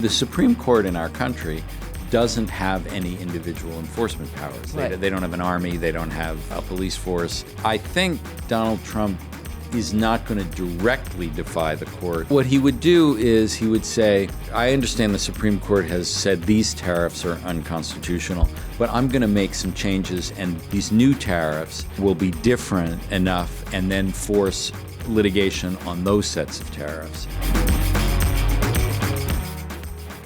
The Supreme Court in our country doesn't have any individual enforcement powers. Right. They don't have an army. They don't have a police force. I think Donald Trump is not going to directly defy the court. What he would do is he would say, I understand the Supreme Court has said these tariffs are unconstitutional, but I'm going to make some changes, and these new tariffs will be different enough, and then force litigation on those sets of tariffs.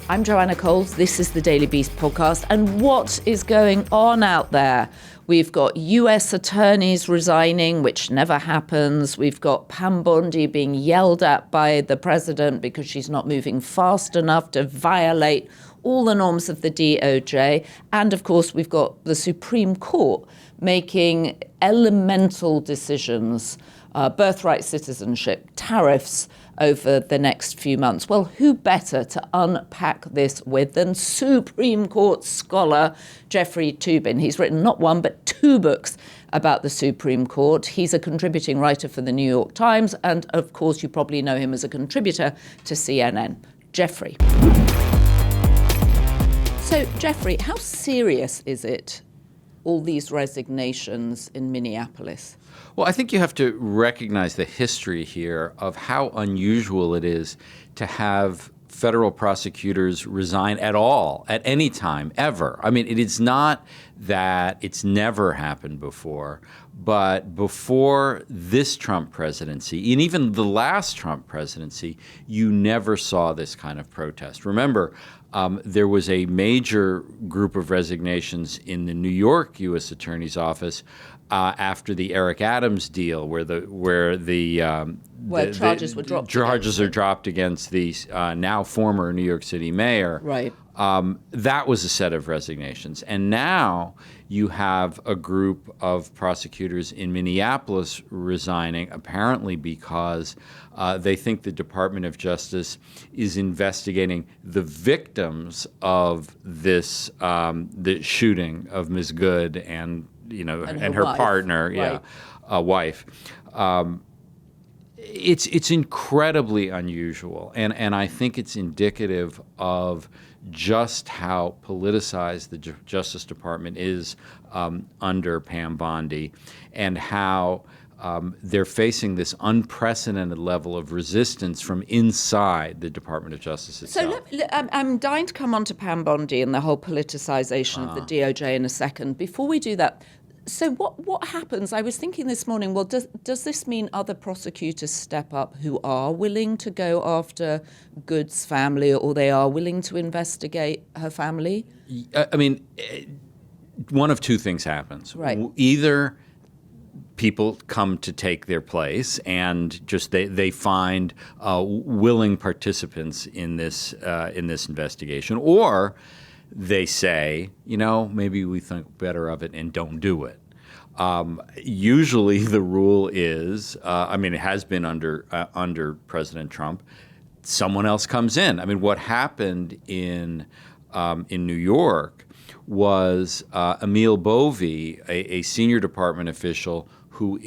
I'm Joanna Coles. This is the Daily Beast podcast. And what is going on out there? We've got US attorneys resigning, which never happens. We've got Bondi being yelled at by the president because she's not moving fast enough to violate all the norms of the DOJ. And of course, we've got the Supreme Court making elemental decisions, birthright citizenship, tariffs, over the next few months. Well, who better to unpack this with than Supreme Court scholar Jeffrey Toobin? He's written not one, but two books about the Supreme Court. He's a contributing writer for the New York Times, and of course, you probably know him as a contributor to CNN. Jeffrey. So, Jeffrey, how serious is it, all these resignations in Minneapolis? Well, I think you have to recognize the history here of how unusual it is to have federal prosecutors resign at all, at any time, ever. I mean, it is not that it's never happened before, but before this Trump presidency, and even the last Trump presidency, you never saw this kind of protest. Remember, there was a major group of resignations in the New York U.S. Attorney's Office after the Eric Adams deal, where charges were dropped. Charges are dropped against the now former New York City mayor. Right. That was a set of resignations, and now you have a group of prosecutors in Minneapolis resigning, apparently because they think the Department of Justice is investigating the victims of this the shooting of Ms. Good and her wife. Partner, right. Wife. It's incredibly unusual, and I think it's indicative of just how politicized the Justice Department is under Pam Bondi, and how they're facing this unprecedented level of resistance from inside the Department of Justice itself. So I'm dying to come on to Pam Bondi and the whole politicization of the DOJ in a second. Before we do that, so what happens? I was thinking this morning, well, does this mean other prosecutors step up who are willing to go after Good's family, or they are willing to investigate her family? I mean, one of two things happens. Right. Either people come to take their place, and just they find willing participants in this investigation, or they say, maybe we think better of it and don't do it. Usually, the rule is, it has been under President Trump. Someone else comes in. I mean, what happened in New York was Emil Bovee, a senior department official who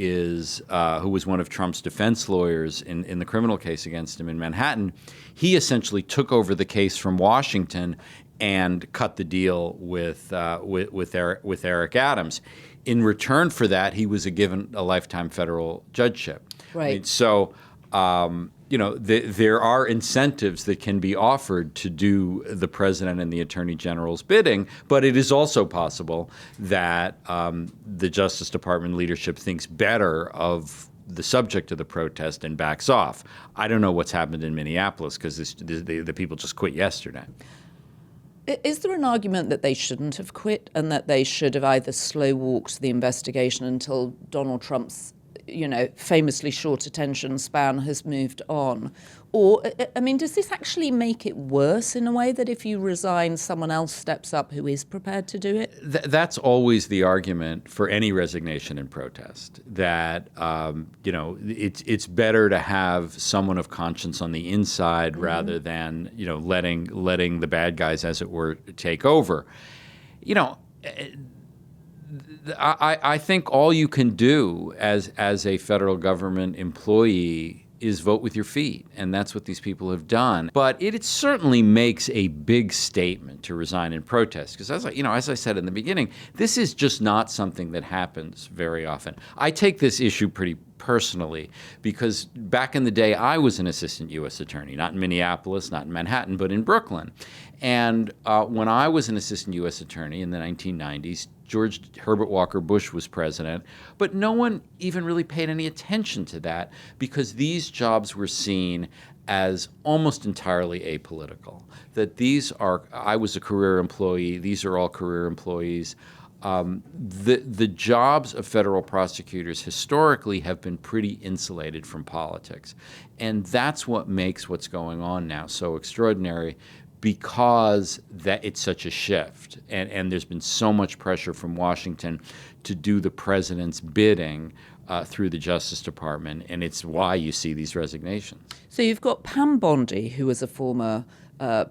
was one of Trump's defense lawyers in the criminal case against him in Manhattan. He essentially took over the case from Washington and cut the deal with Eric Adams. In return for that, he was given a lifetime federal judgeship. Right. I mean, so there are incentives that can be offered to do the president and the attorney general's bidding, but it is also possible that the Justice Department leadership thinks better of the subject of the protest and backs off. I don't know what's happened in Minneapolis because the people just quit yesterday. Is there an argument that they shouldn't have quit and that they should have either slow walked the investigation until Donald Trump's, famously short attention span has moved on? Or, does this actually make it worse in a way that if you resign, someone else steps up who is prepared to do it? That's always the argument for any resignation and protest, that, it's better to have someone of conscience on the inside rather than, letting the bad guys, as it were, take over. I think all you can do as a federal government employee is vote with your feet, and that's what these people have done. But it certainly makes a big statement to resign in protest, because as I said in the beginning, this is just not something that happens very often. I take this issue pretty personally because back in the day, I was an assistant U.S. attorney, not in Minneapolis, not in Manhattan, but in Brooklyn. And when I was an assistant U.S. attorney in the 1990s, George Herbert Walker Bush was president, but no one even really paid any attention to that because these jobs were seen as almost entirely apolitical. That I was a career employee, these are all career employees. The jobs of federal prosecutors historically have been pretty insulated from politics. And that's what makes what's going on now so extraordinary, because that it's such a shift. And there's been so much pressure from Washington to do the president's bidding through the Justice Department, and it's why you see these resignations. So you've got Pam Bondi, who was a former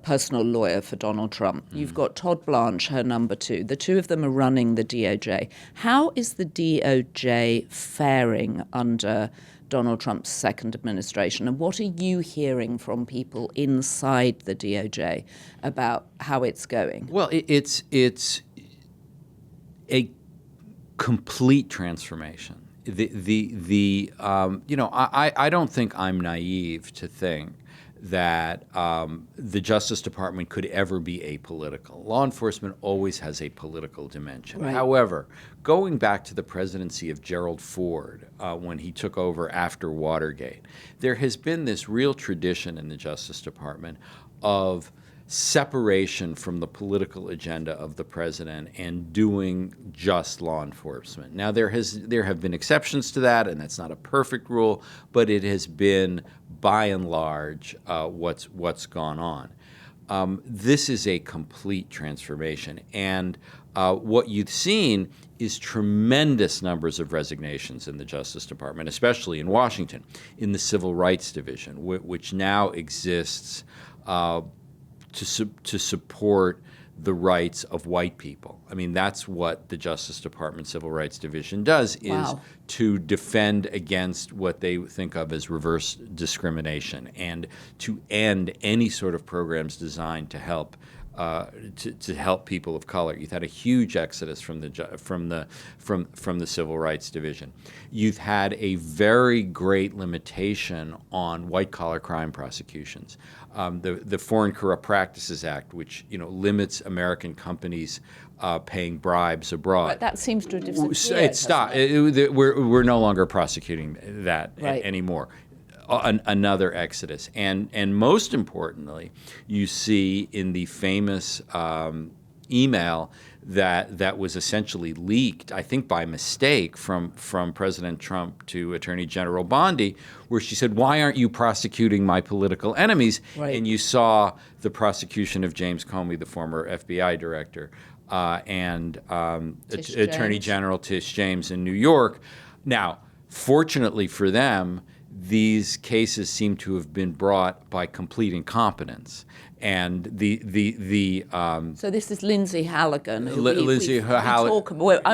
personal lawyer for Donald Trump. You've got Todd Blanche, her number two. The two of them are running the DOJ. How is the DOJ faring under Donald Trump's second administration? And what are you hearing from people inside the DOJ about how it's going? Well, it's a complete transformation. I don't think I'm naive to think that the Justice Department could ever be apolitical. Law enforcement always has a political dimension. Right. However, going back to the presidency of Gerald Ford, when he took over after Watergate, there has been this real tradition in the Justice Department of separation from the political agenda of the president and doing just law enforcement. Now, there have been exceptions to that, and that's not a perfect rule, but it has been, by and large, what's gone on. This is a complete transformation, and what you've seen is tremendous numbers of resignations in the Justice Department, especially in Washington, in the Civil Rights Division, which now exists to support the rights of white people. I mean, that's what the Justice Department Civil Rights Division does, is to defend against what they think of as reverse discrimination and to end any sort of programs designed to help people of color. You've had a huge exodus from the Civil Rights Division. You've had a very great limitation on white collar crime prosecutions. The Foreign Corrupt Practices Act, which limits American companies paying bribes abroad. But that seems to have disappeared. It stopped. We're no longer prosecuting that anymore. Another exodus. And most importantly, you see in the famous email that was essentially leaked, I think by mistake, from President Trump to Attorney General Bondi, where she said, "Why aren't you prosecuting my political enemies?" Right. And you saw the prosecution of James Comey, the former FBI director, and Attorney General Tish James in New York. Now, fortunately for them, these cases seem to have been brought by complete incompetence. And so this is Lindsay Halligan. I'm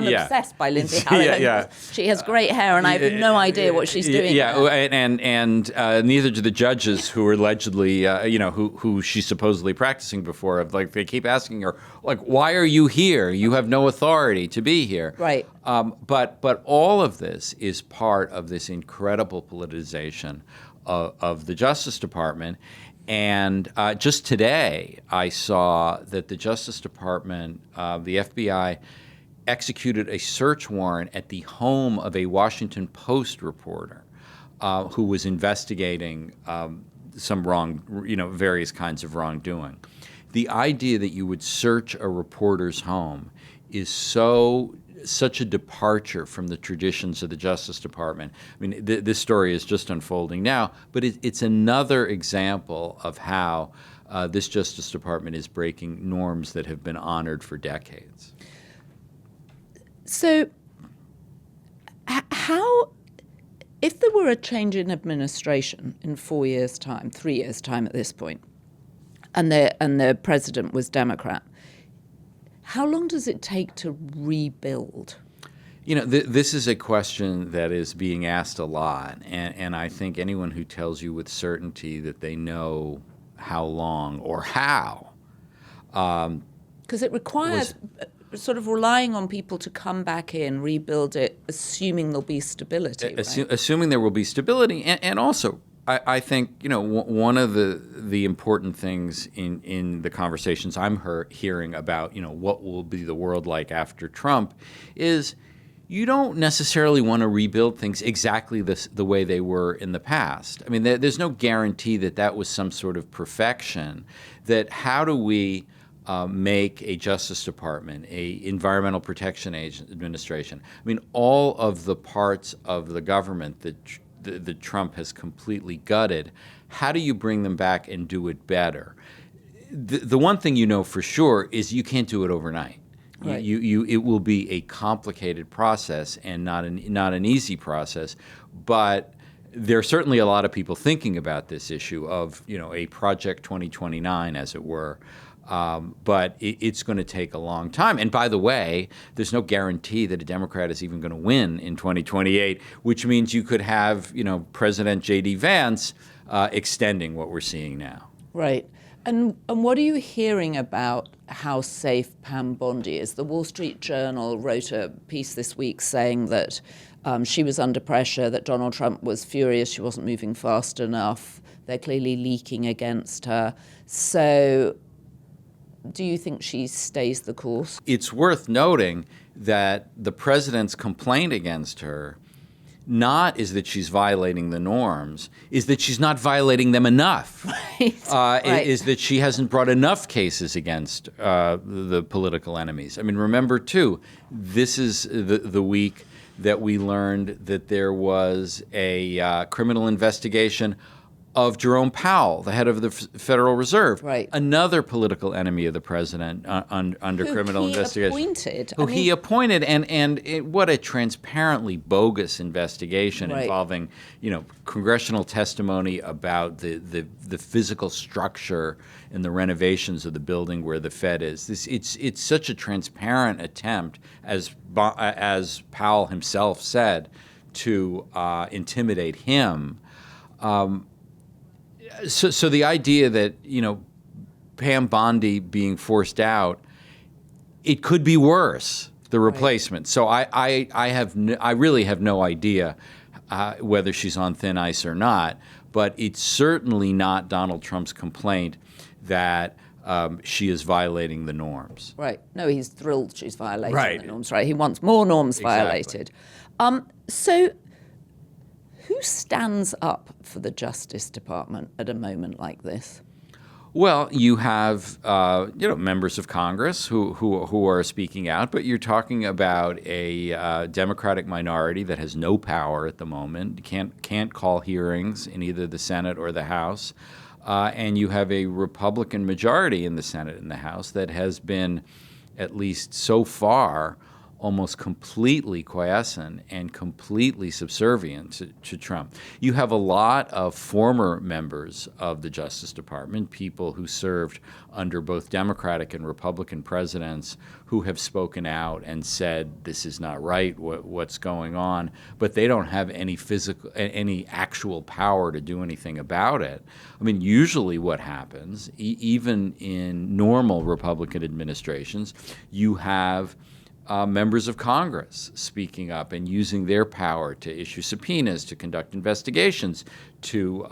obsessed by Lindsay Halligan. She has great hair, and I have no idea what she's doing. And neither do the judges who are allegedly, who she's supposedly practicing before. They keep asking her, why are you here? You have no authority to be here. Right. But all of this is part of this incredible politicization of the Justice Department. And just today, I saw that the Justice Department, the FBI, executed a search warrant at the home of a Washington Post reporter who was investigating some various kinds of wrongdoing. The idea that you would search a reporter's home is such a departure from the traditions of the Justice Department. I mean, this story is just unfolding now, but it's another example of how this Justice Department is breaking norms that have been honored for decades. So if there were a change in administration in 4 years' time, 3 years' time at this point, and the president was Democrat, how long does it take to rebuild? This is a question that is being asked a lot, and I think anyone who tells you with certainty that they know how long or how. Because it requires sort of relying on people to come back in, rebuild it, assuming there'll be stability. Right? Assuming there will be stability, and also, I think one of the important things in the conversations I'm hearing about what will be the world like after Trump is you don't necessarily want to rebuild things exactly the way they were in the past. I mean, there's no guarantee that was some sort of perfection. That how do we make a Justice Department, a Environmental Protection Administration? I mean, all of the parts of the government that Trump has completely gutted, how do you bring them back and do it better? The one thing you know for sure is you can't do it overnight. Right. It will be a complicated process and not an easy process, but there are certainly a lot of people thinking about this issue of a Project 2029, as it were. But it's going to take a long time. And by the way, there's no guarantee that a Democrat is even going to win in 2028, which means you could have President J.D. Vance extending what we're seeing now. Right. And what are you hearing about how safe Pam Bondi is? The Wall Street Journal wrote a piece this week saying that she was under pressure, that Donald Trump was furious, she wasn't moving fast enough. They're clearly leaking against her. So do you think she stays the course? It's worth noting that the president's complaint against her not is that she's violating the norms, is that she's not violating them enough. Right. Right. Is that she hasn't brought enough cases against the political enemies. I mean, remember, too, this is the week that we learned that there was a criminal investigation of Jerome Powell, the head of the Federal Reserve, right. Another political enemy of the president under criminal investigation. He appointed, and what a transparently bogus investigation right. involving, congressional testimony about the physical structure and the renovations of the building where the Fed is. It's such a transparent attempt, as Powell himself said, to intimidate him. So the idea that, Pam Bondi being forced out, it could be worse, the replacement. Right. So I really have no idea whether she's on thin ice or not, but it's certainly not Donald Trump's complaint that she is violating the norms. Right. No, he's thrilled she's violating the norms, right? He wants more norms violated. So who stands up for the Justice Department at a moment like this? Well, you have members of Congress who are speaking out, but you're talking about a Democratic minority that has no power at the moment, can't call hearings in either the Senate or the House, and you have a Republican majority in the Senate and the House that has been, at least so far, almost completely quiescent and completely subservient to Trump. You have a lot of former members of the Justice Department, people who served under both Democratic and Republican presidents, who have spoken out and said this is not right, what's going on, but they don't have any actual power to do anything about it. I mean, usually what happens, even in normal Republican administrations, you have members of Congress speaking up and using their power to issue subpoenas, to conduct investigations, to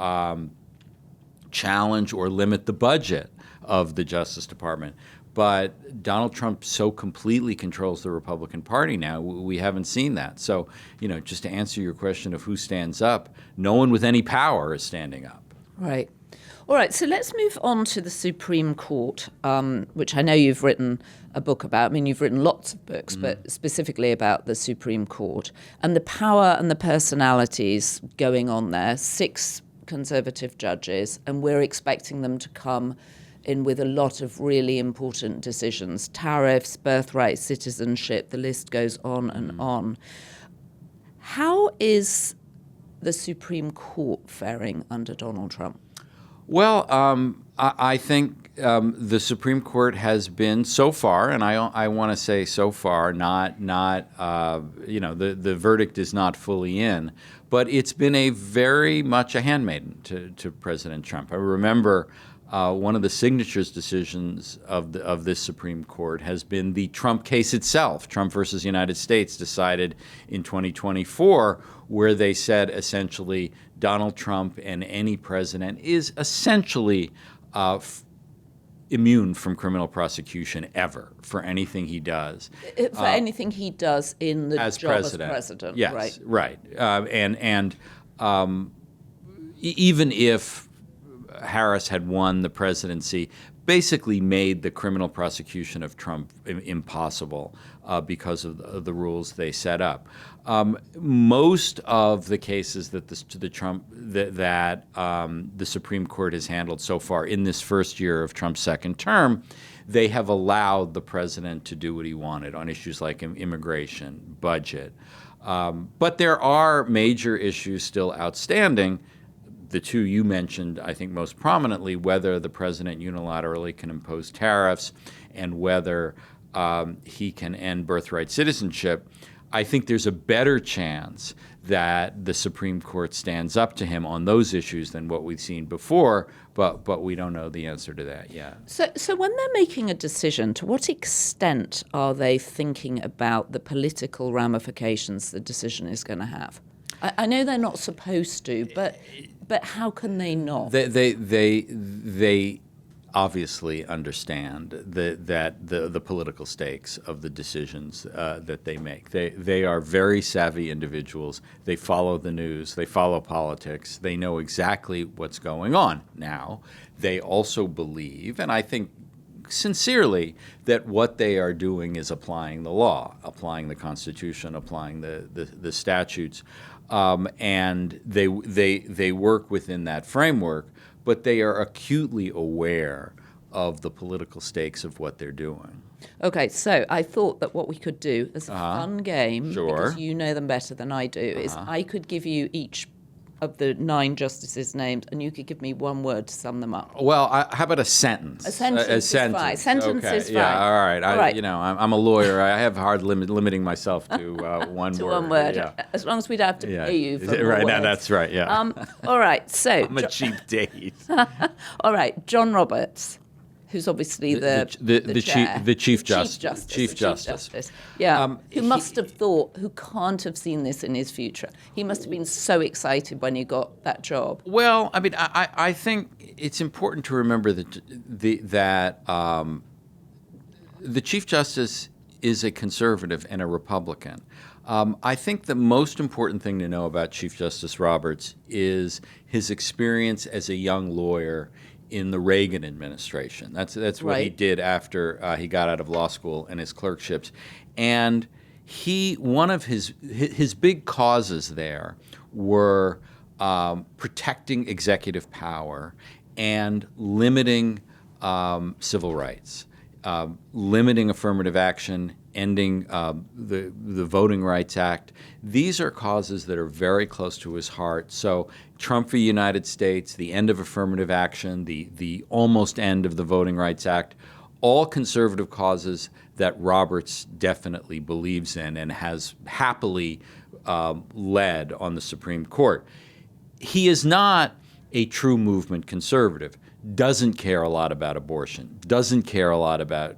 challenge or limit the budget of the Justice Department. But Donald Trump so completely controls the Republican Party now, we haven't seen that. So, just to answer your question of who stands up, no one with any power is standing up. Right. All right, so let's move on to the Supreme Court, which I know you've written a book about. I mean, you've written lots of books, but specifically about the Supreme Court and the power and the personalities going on there. 6 conservative judges, and we're expecting them to come in with a lot of really important decisions. Tariffs, birthright, citizenship, the list goes on and on. How is the Supreme Court faring under Donald Trump? Well, I think the Supreme Court has been so far, and I want to say so far, not the verdict is not fully in, but it's been a very much a handmaiden to President Trump. I remember one of the signatures decisions of this Supreme Court has been the Trump case itself, Trump versus United States, decided in 2024, where they said essentially Donald Trump and any president is essentially immune from criminal prosecution ever for anything he does. For anything he does in the as job president. as president. Yes, right. Even if Harris had won the presidency, basically made the criminal prosecution of Trump impossible because of the rules they set up. Most of the cases that the Supreme Court has handled so far in this first year of Trump's second term, they have allowed the president to do what he wanted on issues like immigration, budget. But there are major issues still outstanding. The two you mentioned, I think most prominently, whether the president unilaterally can impose tariffs and whether he can end birthright citizenship. I think there's a better chance that the Supreme Court stands up to him on those issues than what we've seen before, but we don't know the answer to that yet. So when they're making a decision, to what extent are they thinking about the political ramifications the decision is going to have? I know they're not supposed to, but how can they not? They obviously understand that the political stakes of the decisions that they make. They are very savvy individuals. They follow the news. They follow politics. They know exactly what's going on. Now, they also believe, and I think sincerely, that what they are doing is applying the law, applying the Constitution, applying the statutes. And they work within that framework, but they are acutely aware of the political stakes of what they're doing. Okay, so I thought that what we could do as a fun game, Sure. because you know them better than I do, is I could give you each of the 9 justices' names, and you could give me one word to sum them up. Well, how about a sentence? A sentence is fine. Sentence okay. is fine. Yeah, all right. All right. I'm a lawyer. I have hard limiting myself to one To word. one word, Yeah. as long as we don't have to pay you for more right words. now, that's right. Yeah. All right, so I'm a cheap date. all right, John Roberts, who's obviously the chair. Chief Justice. Chief Justice. Yeah, who must have thought, who can't have seen this in his future. He must have been so excited when he got that job. Well, I mean, I think it's important to remember that the Chief Justice is a conservative and a Republican. I think the most important thing to know about Chief Justice Roberts is his experience as a young lawyer in the Reagan administration. That's what Right. he did after he got out of law school and his clerkships. And one of his big causes there were protecting executive power and limiting civil rights, limiting affirmative action, ending the Voting Rights Act. These are causes that are very close to his heart. So Trump v. United States, the end of affirmative action, the almost end of the Voting Rights Act, all conservative causes that Roberts definitely believes in and has happily led on the Supreme Court. He is not a true movement conservative, doesn't care a lot about abortion, doesn't care a lot about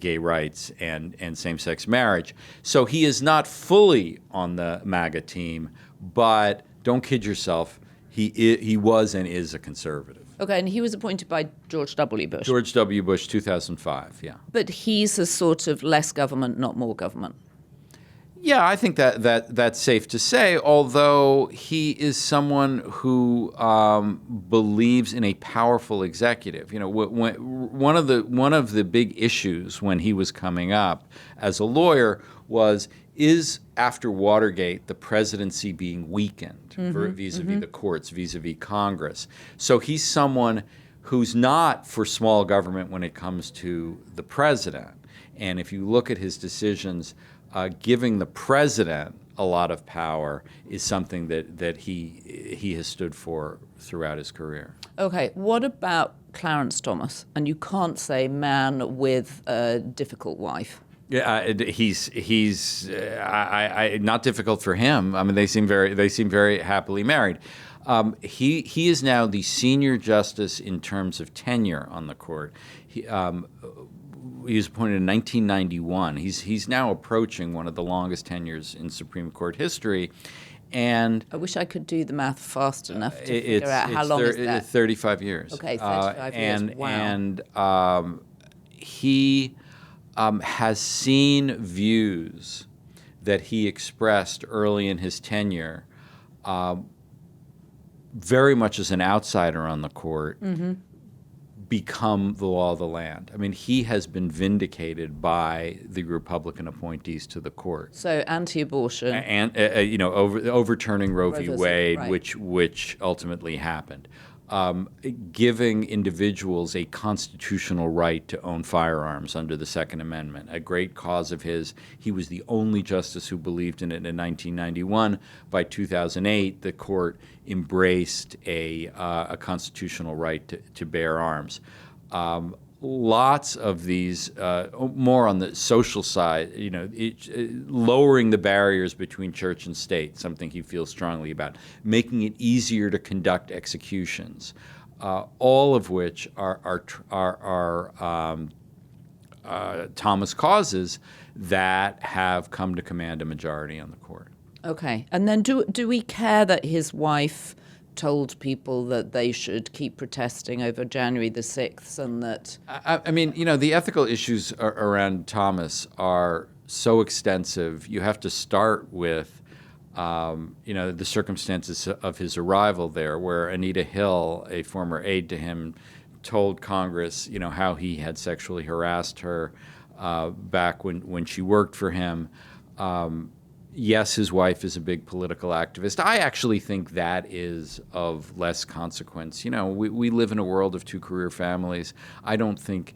gay rights and same-sex marriage. So he is not fully on the MAGA team, but don't kid yourself, he was and is a conservative. Okay, and he was appointed by George W. Bush. George W. Bush, 2005, yeah. But he's a sort of less government, not more government. Yeah, I think that's safe to say, although he is someone who believes in a powerful executive. You know, one of the big issues when he was coming up as a lawyer was, after Watergate, the presidency being weakened vis-a-vis the courts, vis-a-vis Congress. So he's someone who's not for small government when it comes to the president. And if you look at his decisions, giving the president a lot of power is something that he has stood for throughout his career. Okay, what about Clarence Thomas? And you can't say man with a difficult wife. Yeah, he's not difficult for him. I mean, they seem very happily married. He is now the senior justice in terms of tenure on the court. He was appointed in 1991. He's now approaching one of the longest tenures in Supreme Court history. And I wish I could do the math fast enough to figure out how long is that. 35 years. Okay, 35 years. Wow. And he has seen views that he expressed early in his tenure very much as an outsider on the court become the law of the land. I mean, he has been vindicated by the Republican appointees to the court. So anti-abortion. And, overturning Roe v. Wade, right. which ultimately happened. Giving individuals a constitutional right to own firearms under the Second Amendment, a great cause of his. He was the only justice who believed in it in 1991. By 2008, the court embraced a constitutional right to bear arms. Lots of these, more on the social side, lowering the barriers between church and state, something he feels strongly about, making it easier to conduct executions, all of which are Thomas causes that have come to command a majority on the court. Okay, and then do we care that his wife told people that they should keep protesting over January the 6th and that... I mean, the ethical issues around Thomas are so extensive. You have to start with, the circumstances of his arrival there, where Anita Hill, a former aide to him, told Congress, how he had sexually harassed her back when she worked for him. Yes, his wife is a big political activist. I actually think that is of less consequence. We live in a world of two career families. I don't think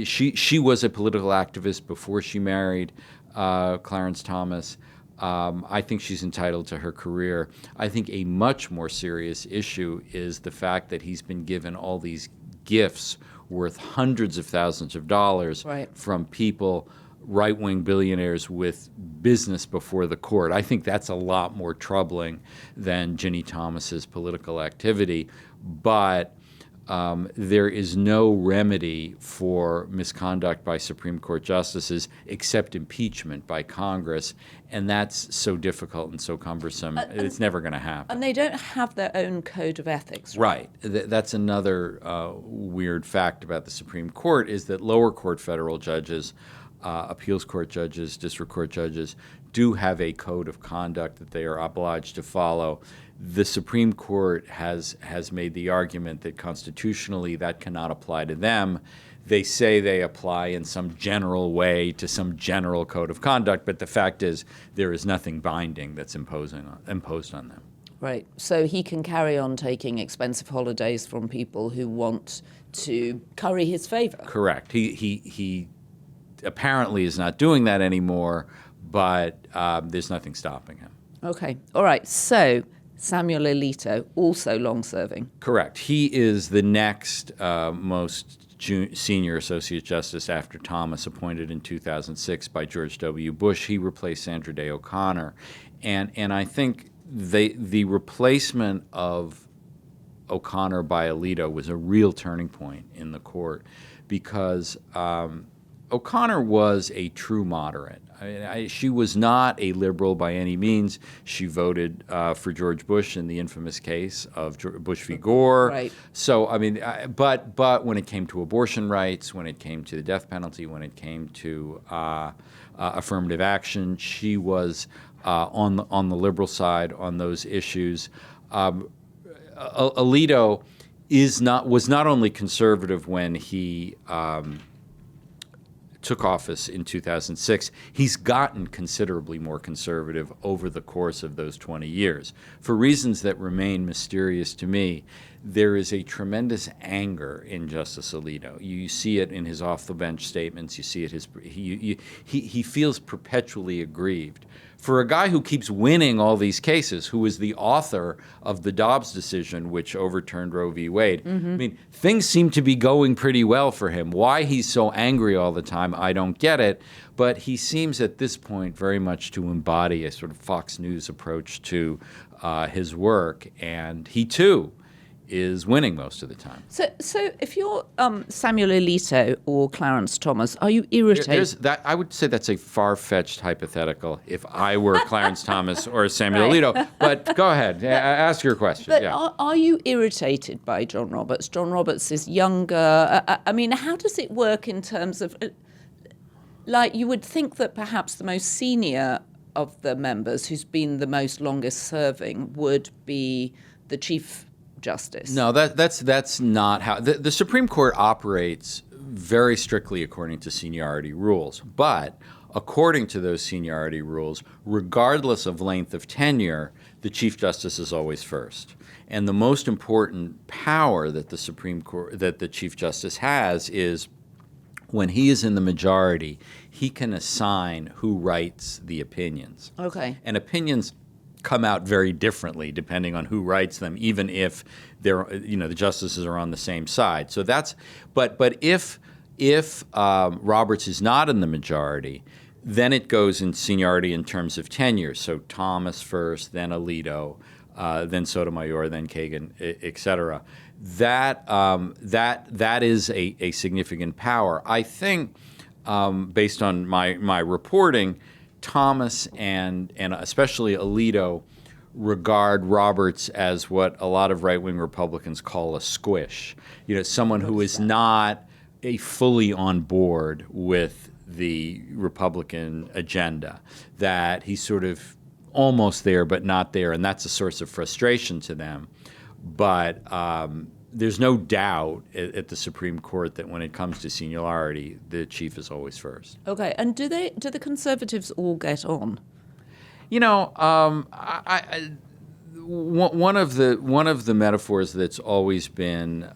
she was a political activist before she married Clarence Thomas. I think she's entitled to her career. I think a much more serious issue is the fact that he's been given all these gifts worth hundreds of thousands of dollars from people, right-wing billionaires with business before the court. I think that's a lot more troubling than Ginny Thomas's political activity. But there is no remedy for misconduct by Supreme Court justices except impeachment by Congress, and that's so difficult and so cumbersome. It's never going to happen. And they don't have their own code of ethics, right? That's another weird fact about the Supreme Court, is that lower court federal judges, appeals court judges, district court judges do have a code of conduct that they are obliged to follow. The Supreme Court has made the argument that constitutionally that cannot apply to them. They say they apply in some general way to some general code of conduct, but the fact is there is nothing binding that's imposed on them. Right. So he can carry on taking expensive holidays from people who want to curry his favor. Correct. He apparently is not doing that anymore, but there's nothing stopping him. Okay. All right. So Samuel Alito, also long-serving. Correct. He is the next most senior Associate Justice after Thomas, appointed in 2006 by George W. Bush. He replaced Sandra Day O'Connor. And I think the replacement of O'Connor by Alito was a real turning point in the court, because O'Connor was a true moderate. She was not a liberal by any means. She voted for George Bush in the infamous case of Bush v. Gore. Right. So, but when it came to abortion rights, when it came to the death penalty, when it came to affirmative action, she was on the liberal side on those issues. Alito was not only conservative when he took office in 2006, he's gotten considerably more conservative over the course of those 20 years. For reasons that remain mysterious to me, there is a tremendous anger in Justice Alito. You see it in his off-the-bench statements. You see it. He feels perpetually aggrieved. For a guy who keeps winning all these cases, who is the author of the Dobbs decision, which overturned Roe v. Wade, I mean, things seem to be going pretty well for him. Why he's so angry all the time, I don't get it. But he seems at this point very much to embody a sort of Fox News approach to his work, and he too is winning most of the time. So if you're Samuel Alito or Clarence Thomas, are you irritated? I would say that's a far-fetched hypothetical if I were Clarence Thomas or Samuel Alito. But go ahead, ask your question. But are you irritated by John Roberts? John Roberts is younger. I mean, how does it work in terms of, like, you would think that perhaps the most senior of the members, who's been the most longest serving, would be the Chief Justice. No, that's not how the Supreme Court operates. Very strictly according to seniority rules, but according to those seniority rules, regardless of length of tenure, the Chief Justice is always first. And the most important power that the Supreme Court, that the Chief Justice has, is when he is in the majority, he can assign who writes the opinions. Okay. And opinions come out very differently depending on who writes them, even if they're, the justices are on the same side. So that's, but if Roberts is not in the majority, then it goes in seniority in terms of tenure. So Thomas first, then Alito, then Sotomayor, then Kagan, et cetera. That is a significant power. I think, based on my reporting, Thomas and especially Alito regard Roberts as what a lot of right-wing Republicans call a squish. Someone who is not a fully on board with the Republican agenda, that he's sort of almost there but not there, and that's a source of frustration to them. But there's no doubt at the Supreme Court that when it comes to seniority, the chief is always first. Okay, and do the conservatives all get on? One of the metaphors that's always been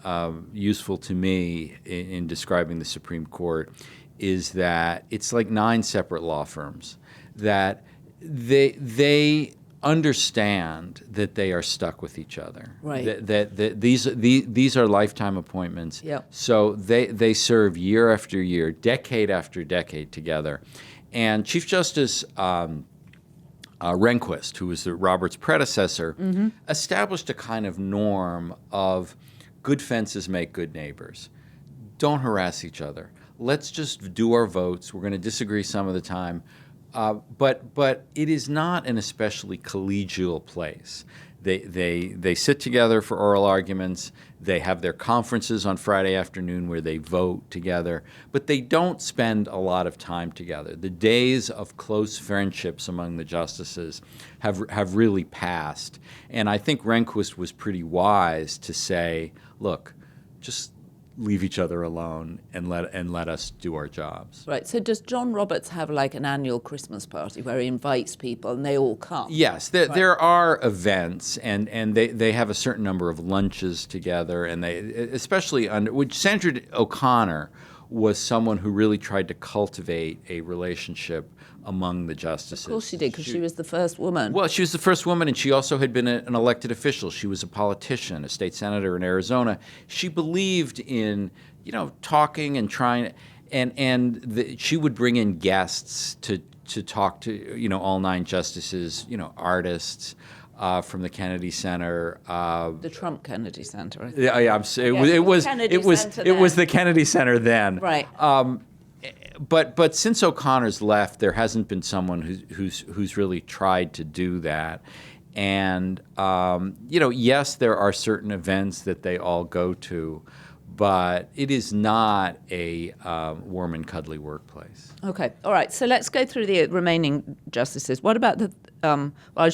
useful to me in describing the Supreme Court is that it's like 9 separate law firms, that they understand that they are stuck with each other. Right. That these are lifetime appointments. Yep. So they serve year after year, decade after decade together. And Chief Justice Rehnquist, who was Roberts' predecessor, established a kind of norm of good fences make good neighbors. Don't harass each other. Let's just do our votes. We're going to disagree some of the time. But it is not an especially collegial place. They sit together for oral arguments. They have their conferences on Friday afternoon where they vote together. But they don't spend a lot of time together. The days of close friendships among the justices have really passed. And I think Rehnquist was pretty wise to say, look, just leave each other alone and let us do our jobs. Right. So does John Roberts have like an annual Christmas party where he invites people and they all come? Yes, there are events, and they have a certain number of lunches together, and they especially which Sandra O'Connor was someone who really tried to cultivate a relationship among the justices. Of course she did, because she was the first woman. Well, she was the first woman, and she also had been an elected official. She was a politician, a state senator in Arizona. She believed in, talking and trying, and she would bring in guests to talk to, all 9 justices, artists from the Kennedy Center. The Trump Kennedy Center, I think. Yeah, it was the Kennedy Center then. Right. But since O'Connor's left, there hasn't been someone who's really tried to do that. And yes, there are certain events that they all go to, but it is not a warm and cuddly workplace. Okay, all right. So let's go through the remaining justices. What about the? Well,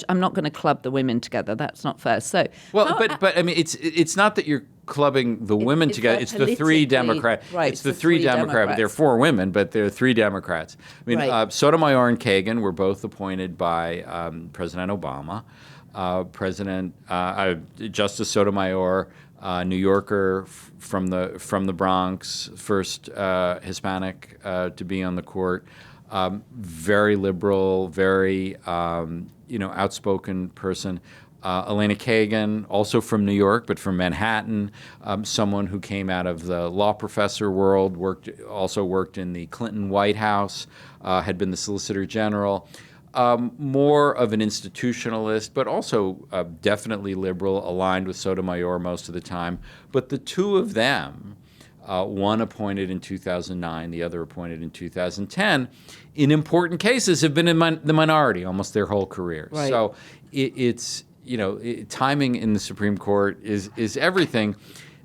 I'm not going to club the women together. That's not fair. So but I mean, it's not that you're clubbing the women together. It's the 3 Democrats. Right. It's the 3 Democrats. There are 4 women, but there are 3 Democrats. I mean, right. Sotomayor and Kagan were both appointed by President Obama. Justice Sotomayor New Yorker from the Bronx, first Hispanic to be on the court. Very liberal, very outspoken person. Elena Kagan, also from New York, but from Manhattan, someone who came out of the law professor world, also worked in the Clinton White House, had been the Solicitor General. More of an institutionalist, but also definitely liberal, aligned with Sotomayor most of the time. But the two of them, one appointed in 2009, the other appointed in 2010, in important cases have been in the minority almost their whole career. Right. So it's, timing in the Supreme Court is everything.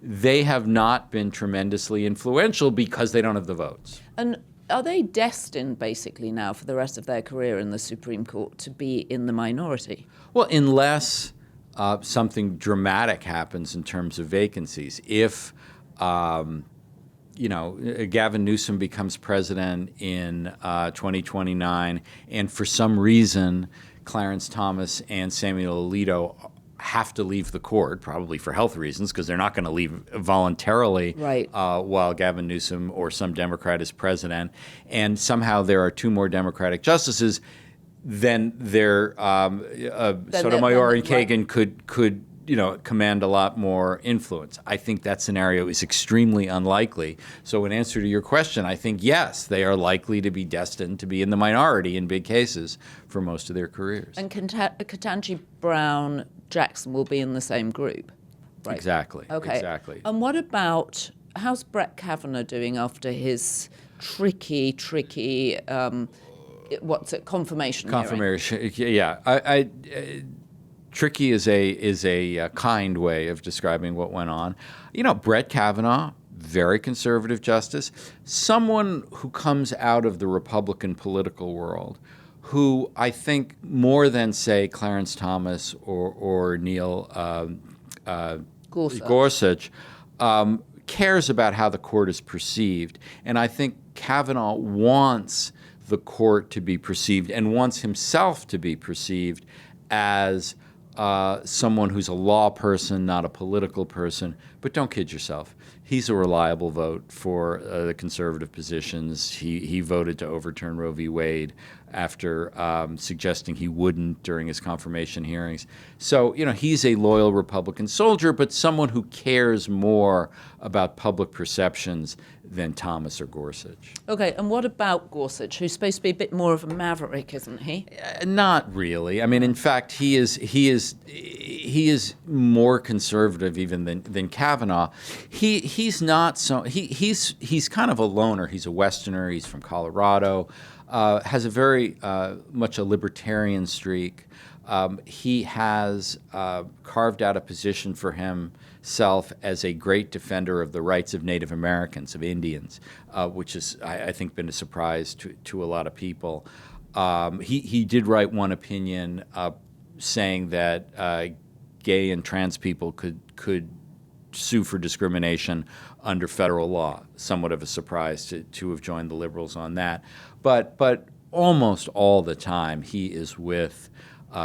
They have not been tremendously influential because they don't have the votes. And are they destined, basically, now for the rest of their career in the Supreme Court to be in the minority? Well, unless something dramatic happens in terms of vacancies. If, Gavin Newsom becomes president in 2029, and for some reason Clarence Thomas and Samuel Alito have to leave the court, probably for health reasons, because they're not going to leave voluntarily Right. While Gavin Newsom or some Democrat is president, and somehow there are two more Democratic justices, then Sotomayor and Kagan could command a lot more influence. I think that scenario is extremely unlikely. So in answer to your question, I think, yes, they are likely to be destined to be in the minority in big cases for most of their careers. And Ketanji Brown Jackson will be in the same group, right? Exactly. Okay. Exactly. And what about, how's Brett Kavanaugh doing after his tricky, confirmation hearing? Confirmation, yeah. Tricky is a kind way of describing what went on. Brett Kavanaugh, very conservative justice, someone who comes out of the Republican political world, who I think more than, say, Clarence Thomas or Neil Gorsuch, cares about how the court is perceived. And I think Kavanaugh wants the court to be perceived and wants himself to be perceived as someone who's a law person, not a political person. But don't kid yourself. He's a reliable vote for the conservative positions. He voted to overturn Roe v. Wade after suggesting he wouldn't during his confirmation hearings. So, he's a loyal Republican soldier, but someone who cares more about public perceptions than Thomas or Gorsuch. Okay, and what about Gorsuch, who's supposed to be a bit more of a maverick, isn't he? Not really. I mean, in fact, he is more conservative even than Kavanaugh. He's not so. He's kind of a loner. He's a Westerner. He's from Colorado. Has a very much a libertarian streak. He has carved out a position for himself as a great defender of the rights of Native Americans, of Indians, which has, I think, been a surprise to a lot of people. He did write one opinion saying that gay and trans people could sue for discrimination under federal law. Somewhat of a surprise to have joined the liberals on that. But almost all the time he is with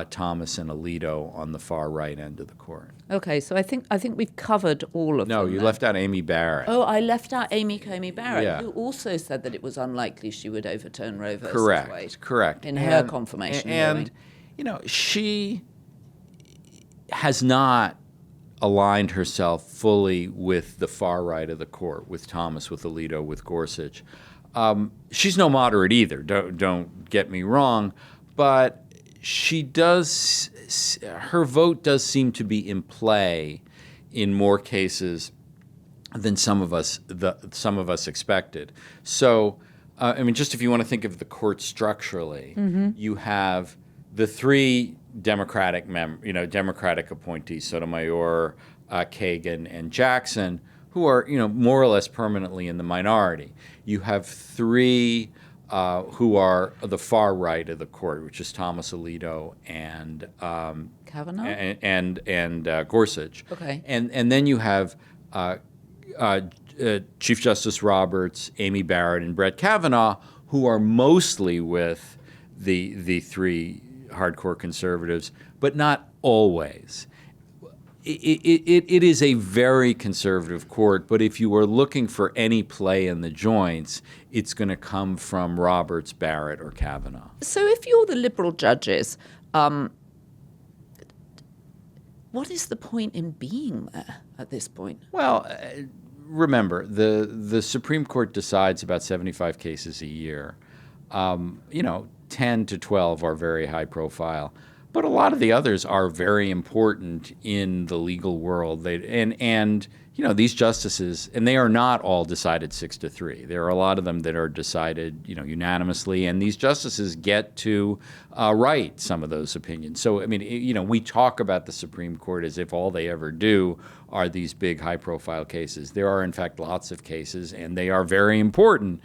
Thomas and Alito on the far right end of the court. Okay, so I think we've covered all of them. No, you left out Amy Barrett. Oh, I left out Amy Coney Barrett, Yeah. who also said that it was unlikely she would overturn Roe versus Wade. Correct. In her confirmation hearing. And, she has not aligned herself fully with the far right of the court, with Thomas, with Alito, with Gorsuch. She's no moderate either, don't get me wrong, but she does, her vote does seem to be in play in more cases than some of us expected. So, just if you want to think of the court structurally, you have the three Democratic appointees, Sotomayor, Kagan, and Jackson, who are more or less permanently in the minority. You have three who are the far right of the court, which is Thomas, Alito, and Kavanaugh and Gorsuch. Okay. And then you have Chief Justice Roberts, Amy Barrett, and Brett Kavanaugh, who are mostly with the three hardcore conservatives, but not always. It is a very conservative court, but if you are looking for any play in the joints, it's going to come from Roberts, Barrett, or Kavanaugh. So if you're the liberal judges, what is the point in being there at this point? Well, remember, the Supreme Court decides about 75 cases a year. 10 to 12 are very high profile. But a lot of the others are very important in the legal world. These justices, and they are not all decided 6-3. There are a lot of them that are decided, unanimously, and these justices get to write some of those opinions. So, we talk about the Supreme Court as if all they ever do are these big, high-profile cases. There are, in fact, lots of cases, and they are very important.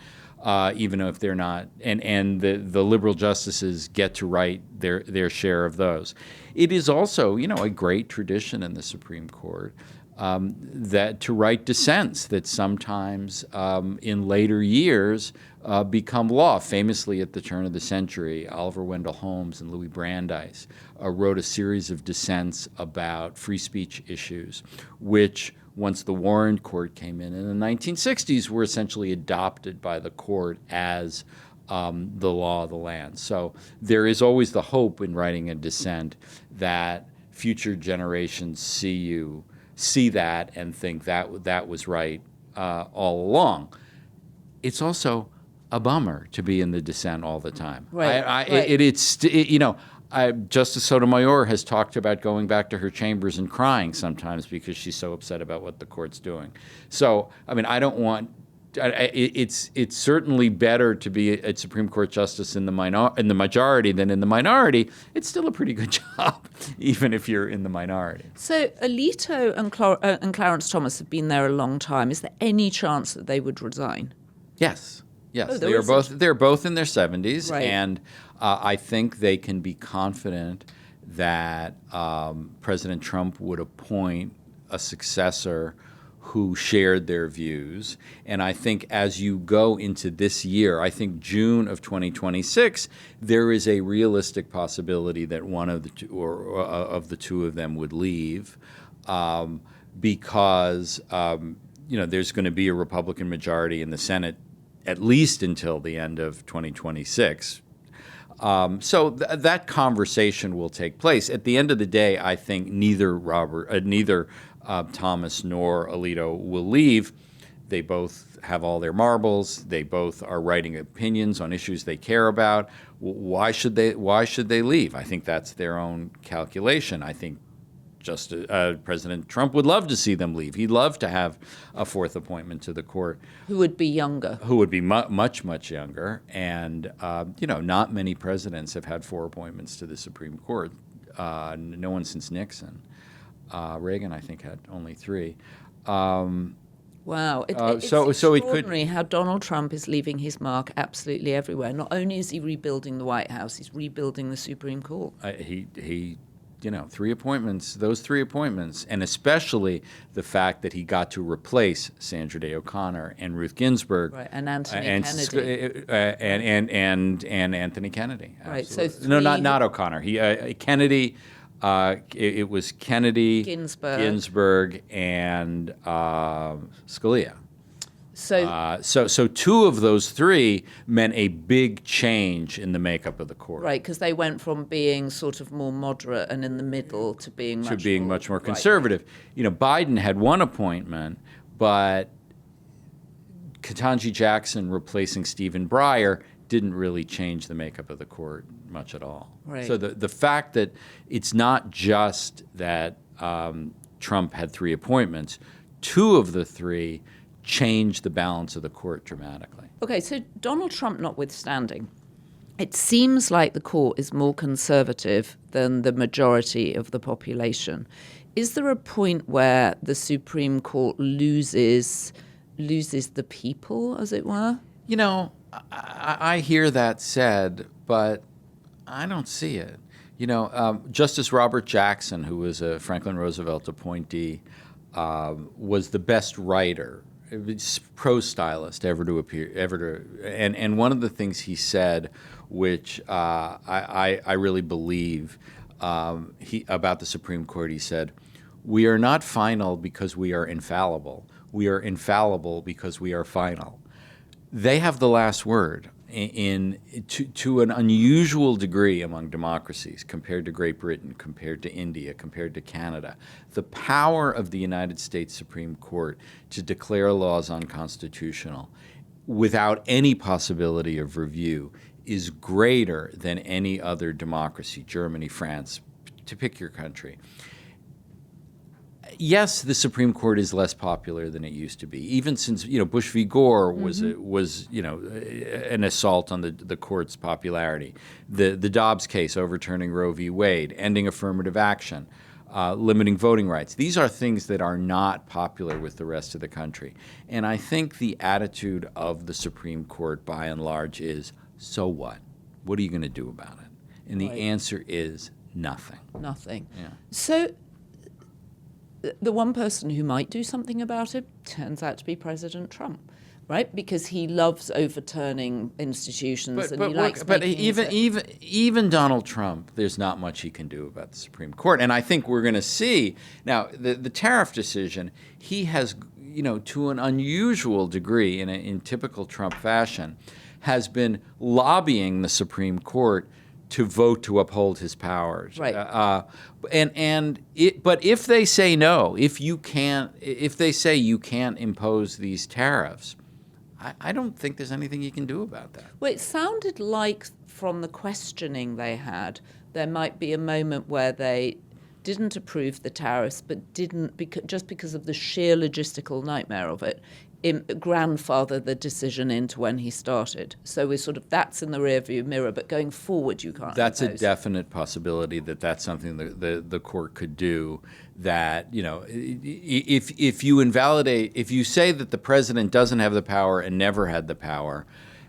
Even if they're not, and the liberal justices get to write their share of those. It is also, a great tradition in the Supreme Court that to write dissents that sometimes in later years become law. Famously, at the turn of the century, Oliver Wendell Holmes and Louis Brandeis wrote a series of dissents about free speech issues, which once the Warren Court came in the 1960s, were essentially adopted by the court as the law of the land. So there is always the hope in writing a dissent that future generations see that and think that was right all along. It's also a bummer to be in the dissent all the time. Right. Justice Sotomayor has talked about going back to her chambers and crying sometimes because she's so upset about what the court's doing. So, I don't want. It's certainly better to be a Supreme Court justice in the majority than in the minority. It's still a pretty good job, even if you're in the minority. So Alito and Clarence Thomas have been there a long time. Is there any chance that they would resign? Yes. Oh, They're both in their 70s, right. And I think they can be confident that President Trump would appoint a successor who shared their views. And I think as you go into this year, I think June of 2026, there is a realistic possibility that one of the two, or of the two of them would leave, because there's going to be a Republican majority in the Senate at least until the end of 2026. So that conversation will take place. At the end of the day, I think neither Thomas nor Alito will leave. They both have all their marbles. They both are writing opinions on issues they care about. Why should they leave? I think that's their own calculation. I think President Trump would love to see them leave. He'd love to have a fourth appointment to the court. Who would be younger? Who would be much, much younger. And, not many presidents have had 4 appointments to the Supreme Court. No one since Nixon. Reagan, I think, had only 3. Wow. It's so extraordinary how Donald Trump is leaving his mark absolutely everywhere. Not only is he rebuilding the White House, he's rebuilding the Supreme Court. He 3 appointments, those 3 appointments, and especially the fact that he got to replace Sandra Day O'Connor and Ruth Ginsburg. Right, and Anthony Kennedy. And Anthony Kennedy. Right, absolutely. so No, not O'Connor. Kennedy. It was Kennedy, Ginsburg, and Scalia. So 2 of those 3 meant a big change in the makeup of the court. Right, because they went from being sort of more moderate and in the middle to being much more conservative. Right. Biden had 1 appointment, but Ketanji Jackson replacing Stephen Breyer didn't really change the makeup of the court much at all. Right. So the fact that it's not just that Trump had 3 appointments, 2 of the 3 changed the balance of the court dramatically. Okay, so Donald Trump notwithstanding, it seems like the court is more conservative than the majority of the population. Is there a point where the Supreme Court loses the people, as it were? I hear that said, but I don't see it. Justice Robert Jackson, who was a Franklin Roosevelt appointee, was the best writer, prose stylist ever to appear. And one of the things he said, which I really believe about the Supreme Court, he said, We are not final because we are infallible. We are infallible because we are final. They have the last word to an unusual degree among democracies compared to Great Britain, compared to India, compared to Canada. The power of the United States Supreme Court to declare laws unconstitutional without any possibility of review is greater than any other democracy, Germany, France, to pick your country. Yes, the Supreme Court is less popular than it used to be. Even since Bush v. Gore was an assault on the court's popularity. The Dobbs case overturning Roe v. Wade, ending affirmative action, limiting voting rights. These are things that are not popular with the rest of the country. And I think the attitude of the Supreme Court, by and large, is, so what? What are you going to do about it? And the answer is nothing. Nothing. Yeah. So the one person who might do something about it turns out to be President Trump, right? Because he loves overturning institutions and he likes even Donald Trump, there's not much he can do about the Supreme Court. And I think we're going to see now the tariff decision. He has, to an unusual degree, in typical Trump fashion, has been lobbying the Supreme Court to vote to uphold his powers. Right. But if they say no, if they say you can't impose these tariffs, I don't think there's anything you can do about that. Well, it sounded like from the questioning they had, there might be a moment where they didn't approve the tariffs, but didn't, just because of the sheer logistical nightmare of it, grandfather the decision into when he started. So we're that's in the rearview mirror, but going forward you can't. That's impose. A definite possibility that's something that the court could do. That if you say that the president doesn't have the power and never had the power,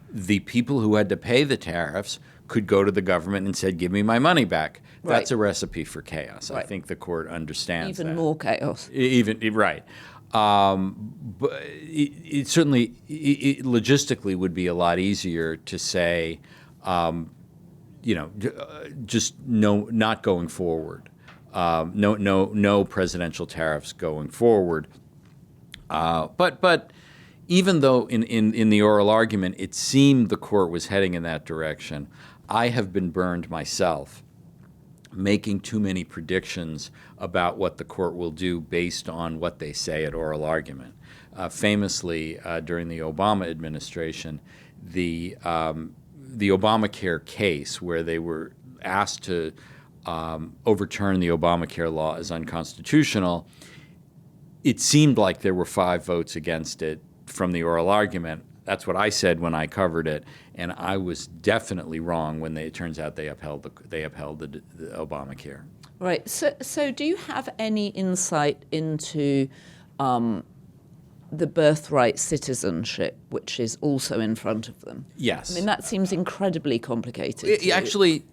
the people who had to pay the tariffs could go to the government and said, "Give me my money back." Right. That's a recipe for chaos. Right. I think the court understands even that. more chaos. Right. But it certainly logistically would be a lot easier to say, just not going forward. No presidential tariffs going forward. But even though in the oral argument it seemed the court was heading in that direction, I have been burned myself making too many predictions about what the court will do based on what they say at oral argument. Famously, during the Obama administration, the Obamacare case, where they were asked to overturn the Obamacare law as unconstitutional, it seemed like there were 5 votes against it from the oral argument. That's what I said when I covered it, and I was definitely wrong when it turns out they upheld the Obamacare. Right. So do you have any insight into the birthright citizenship, which is also in front of them? Yes. I mean, that seems incredibly complicated. Actually,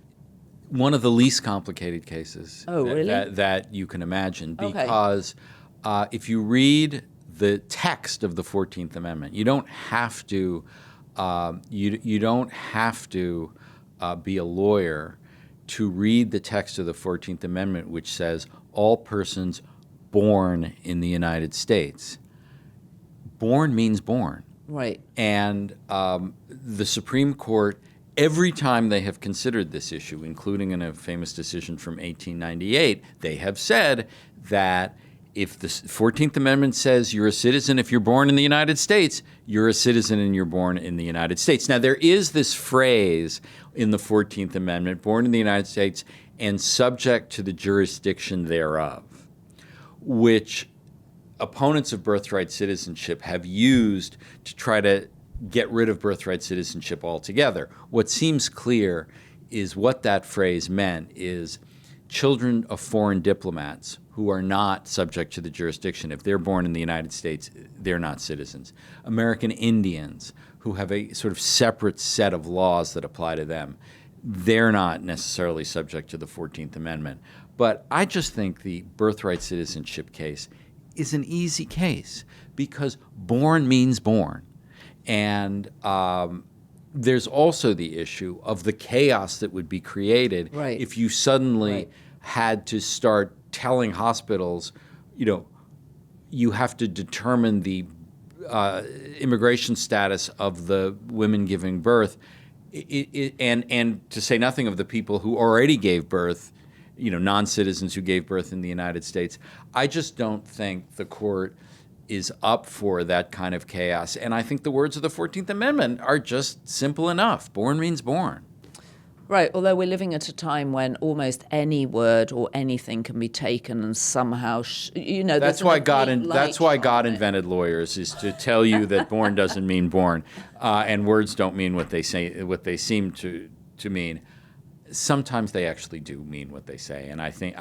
one of the least complicated cases really? that you can imagine, because if you read the text of the 14th Amendment, you don't have to you don't have to be a lawyer to read the text of the 14th Amendment, which says all persons born in the United States. Born means born. Right. And the Supreme Court, every time they have considered this issue, including in a famous decision from 1898, they have said that if the 14th Amendment says you're a citizen if you're born in the United States, you're a citizen and you're born in the United States. Now, there is this phrase in the 14th Amendment, born in the United States and subject to the jurisdiction thereof, which opponents of birthright citizenship have used to try to get rid of birthright citizenship altogether. What seems clear is what that phrase meant is children of foreign diplomats who are not subject to the jurisdiction. If they're born in the United States, they're not citizens. American Indians who have a sort of separate set of laws that apply to them, they're not necessarily subject to the 14th Amendment. But I just think the birthright citizenship case is an easy case because born means born. And there's also the issue of the chaos that would be created if you suddenly had to start telling hospitals you have to determine the immigration status of the women giving birth, and to say nothing of the people who already gave birth, non-citizens who gave birth in the United States. I just don't think the court is up for that kind of chaos. And I think the words of the 14th Amendment are just simple enough. Born means born. Right, although we're living at a time when almost any word or anything can be taken and somehow, that's why God invented lawyers, is to tell you that born doesn't mean born, and words don't mean what they seem to mean. Sometimes they actually do mean what they say, and I think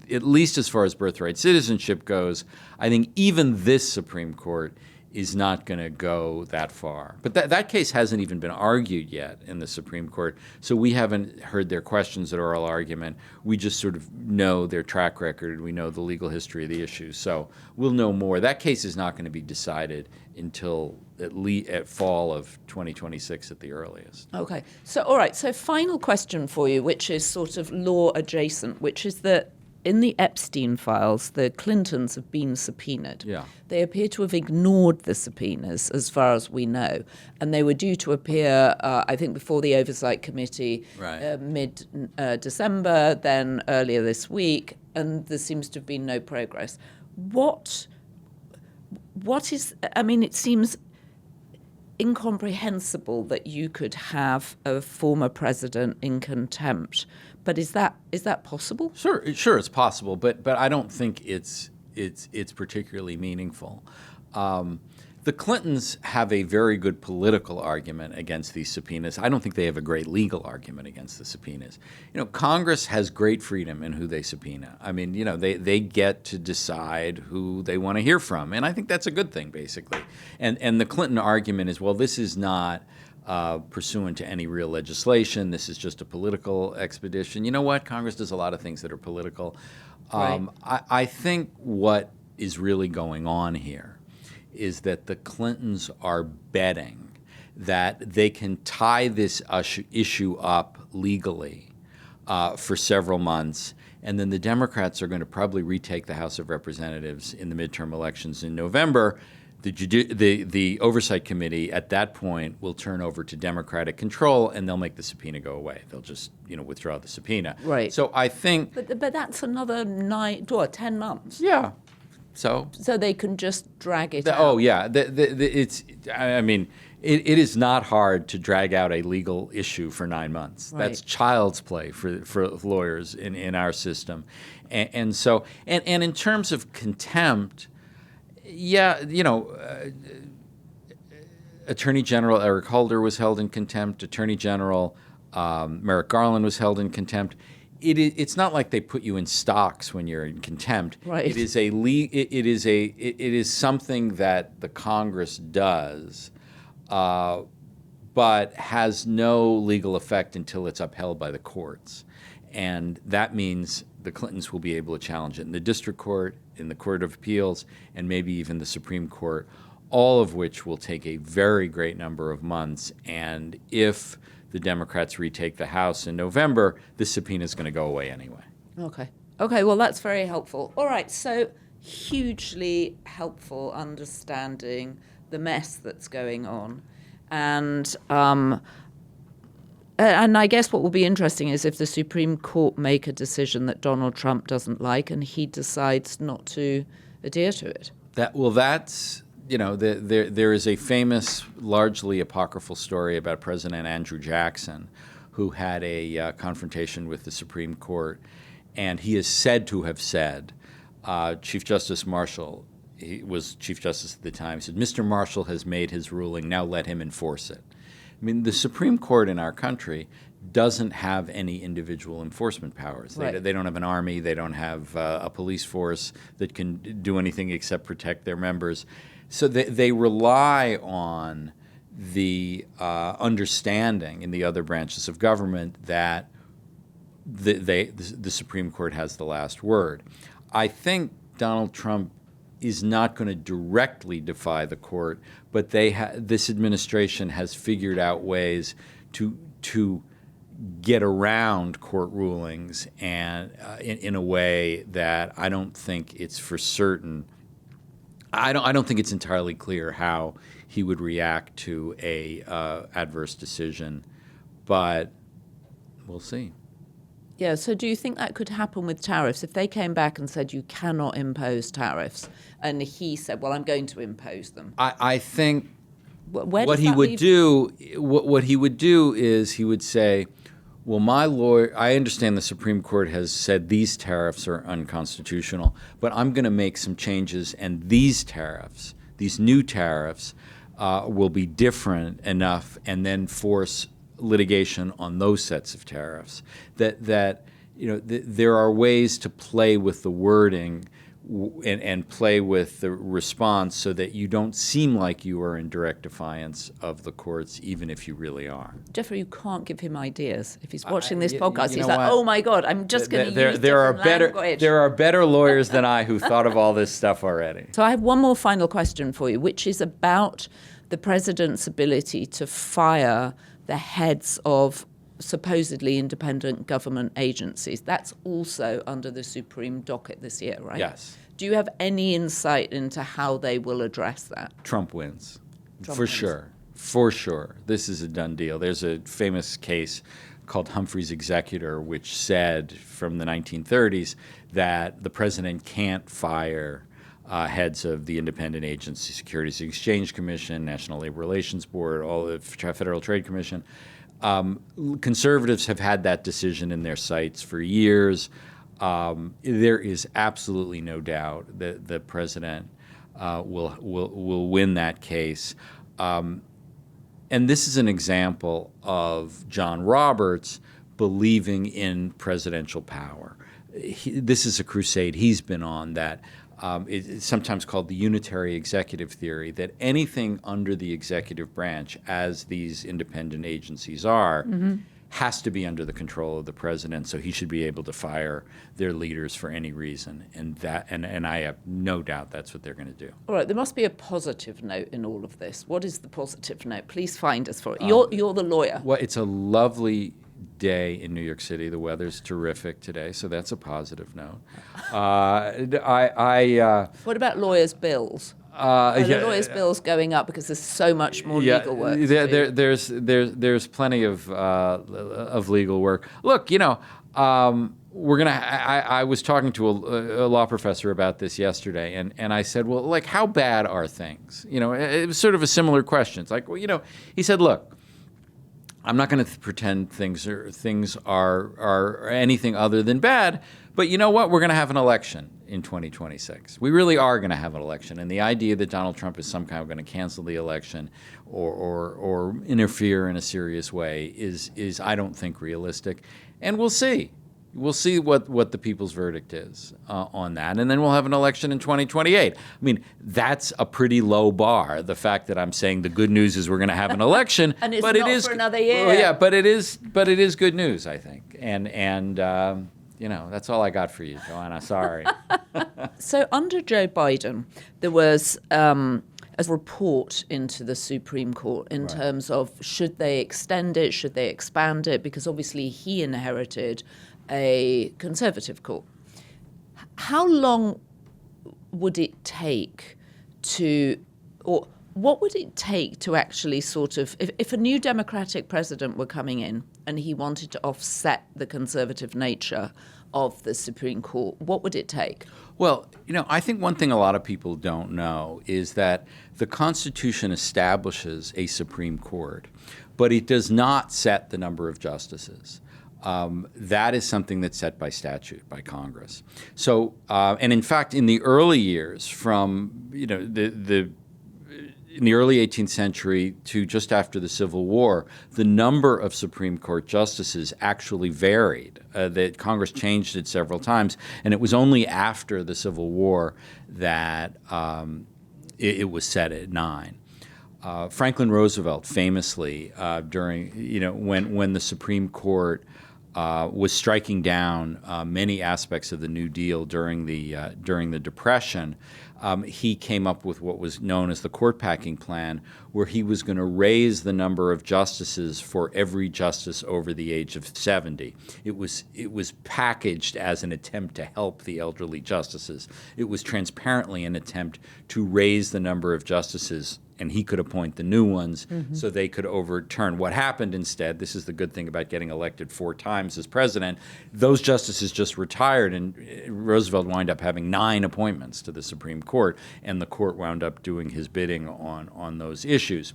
at least as far as birthright citizenship goes, I think even this Supreme Court is not going to go that far. But that case hasn't even been argued yet in the Supreme Court, so we haven't heard their questions at oral argument. We just sort of know their track record. We know the legal history of the issue, so we'll know more. That case is not going to be decided until at fall of 2026 at the earliest. Okay. So, all right. So final question for you, which is sort of law adjacent, which is that in the Epstein files, the Clintons have been subpoenaed. Yeah. They appear to have ignored the subpoenas, as far as we know. And they were due to appear, I think, before the Oversight Committee mid-December, then earlier this week, and there seems to have been no progress. What is, it seems incomprehensible that you could have a former president in contempt. But is that possible? Sure, it's possible, but I don't think it's particularly meaningful. The Clintons have a very good political argument against these subpoenas. I don't think they have a great legal argument against the subpoenas. Congress has great freedom in who they subpoena. They get to decide who they want to hear from, and I think that's a good thing, basically. And the Clinton argument is, well, this is not pursuant to any real legislation. This is just a political expedition. You know what? Congress does a lot of things that are political. Right. I think what is really going on here is that the Clintons are betting that they can tie this issue up legally for several months, and then the Democrats are going to probably retake the House of Representatives in the midterm elections in November. The Oversight Committee at that point will turn over to Democratic control, and they'll make the subpoena go away. They'll just withdraw the subpoena. Right. So I think. But that's another 10 months. Yeah. So they can just drag it out. Oh yeah. It is not hard to drag out a legal issue for 9 months. Right. That's child's play for lawyers in our system, and so in terms of contempt. Yeah, Attorney General Eric Holder was held in contempt. Attorney General Merrick Garland was held in contempt. It's not like they put you in stocks when you're in contempt. Right. It is something that the Congress does, but has no legal effect until it's upheld by the courts, and that means the Clintons will be able to challenge it in the district court, in the Court of Appeals, and maybe even the Supreme Court, all of which will take a very great number of months. And if the Democrats retake the House in November, the subpoena is going to go away anyway. Okay, well, that's very helpful. All right, so hugely helpful understanding the mess that's going on. And I guess what will be interesting is if the Supreme Court make a decision that Donald Trump doesn't like and he decides not to adhere to it. That's there is a famous, largely apocryphal story about President Andrew Jackson, who had a confrontation with the Supreme Court, and he is said to have said, Chief Justice Marshall, he was Chief Justice at the time, said, "Mr. Marshall has made his ruling, now let him enforce it." The Supreme Court in our country doesn't have any individual enforcement powers. Right. They don't have an army. They don't have a police force that can do anything except protect their members. So they rely on the understanding in the other branches of government that the Supreme Court has the last word. I think Donald Trump is not going to directly defy the court, but this administration has figured out ways to get around court rulings and in a way that I don't think it's for certain. I don't think it's entirely clear how he would react to a adverse decision, but we'll see. Yeah, so do you think that could happen with tariffs? If they came back and said you cannot impose tariffs, and he said, well, I'm going to impose them. I think Where what does he that would leave- do, what he would do is he would say, well, my lawyer, I understand the Supreme Court has said these tariffs are unconstitutional, but I'm going to make some changes, and these tariffs, these new tariffs, will be different enough, and then force litigation on those sets of tariffs. That there are ways to play with the wording and play with the response so that you don't seem like you are in direct defiance of the courts, even if you really are. Jeffrey, you can't give him ideas. If he's watching this you podcast, know he's like, what? oh my God, I'm just going to use there different language. There are better lawyers than I who thought of all this stuff already. So I have one more final question for you, which is about the president's ability to fire the heads of supposedly independent government agencies. That's also under the Supreme docket this year, right? Yes. Do you have any insight into how they will address that? Trump wins. Trump For wins. sure. For sure. This is a done deal. There's a famous case called Humphrey's Executor, which said from the 1930s that the president can't fire heads of the independent agencies, Securities and Exchange Commission, National Labor Relations Board, all the Federal Trade Commission. Conservatives have had that decision in their sights for years. There is absolutely no doubt that the president will win that case. And this is an example of John Roberts believing in presidential power. This is a crusade he's been on that it's sometimes called the unitary executive theory, that anything under the executive branch, as these independent agencies are, has to be under the control of the president, so he should be able to fire their leaders for any reason. And I have no doubt that's what they're going to do. All right, there must be a positive note in all of this. What is the positive note? Please find us for it. You're the lawyer. Well, it's a lovely day in New York City. The weather's terrific today, so that's a positive note. What about lawyers' bills? Are the lawyers' bills going up because there's so much more legal work? There's plenty of legal work. Look, we're gonna. I was talking to a law professor about this yesterday, and I said, well, like, how bad are things? It was sort of a similar question. It's like, well, he said, look, I'm not going to pretend things are anything other than bad, but you know what? We're going to have an election in 2026. We really are going to have an election, and the idea that Donald Trump is somehow going to cancel the election or interfere in a serious way is I don't think realistic, and we'll see. We'll see what the people's verdict is on that, and then we'll have an election in 2028. I mean, that's a pretty low bar. The fact that I'm saying the good news is we're going to have an election, and it's but not it is for another year. Well, yeah, but it is good news, I think, and that's all I got for you, Joanna. Sorry. So under Joe Biden, there was a report into the Supreme Court in terms of should they extend it, should they expand it, because obviously he inherited a conservative court. How long would it take or what would it take to actually sort of, if a new Democratic president were coming in and he wanted to offset the conservative nature of the Supreme Court, what would it take? Well, I think one thing a lot of people don't know is that the Constitution establishes a Supreme Court, but it does not set the number of justices. That is something that's set by statute, by Congress. So, and in fact, in the early years, from in the early 18th century to just after the Civil War, the number of Supreme Court justices actually varied. That Congress changed it several times, and it was only after the Civil War that it was set at 9. Franklin Roosevelt famously, during when the Supreme Court was striking down many aspects of the New Deal during the Depression. He came up with what was known as the court packing plan, where he was going to raise the number of justices for every justice over the age of 70. It was packaged as an attempt to help the elderly justices. It was transparently an attempt to raise the number of justices, and he could appoint the new ones so they could overturn. What happened instead, this is the good thing about getting elected 4 times as president, those justices just retired, and Roosevelt wound up having 9 appointments to the Supreme Court, and the court wound up doing his bidding on those issues.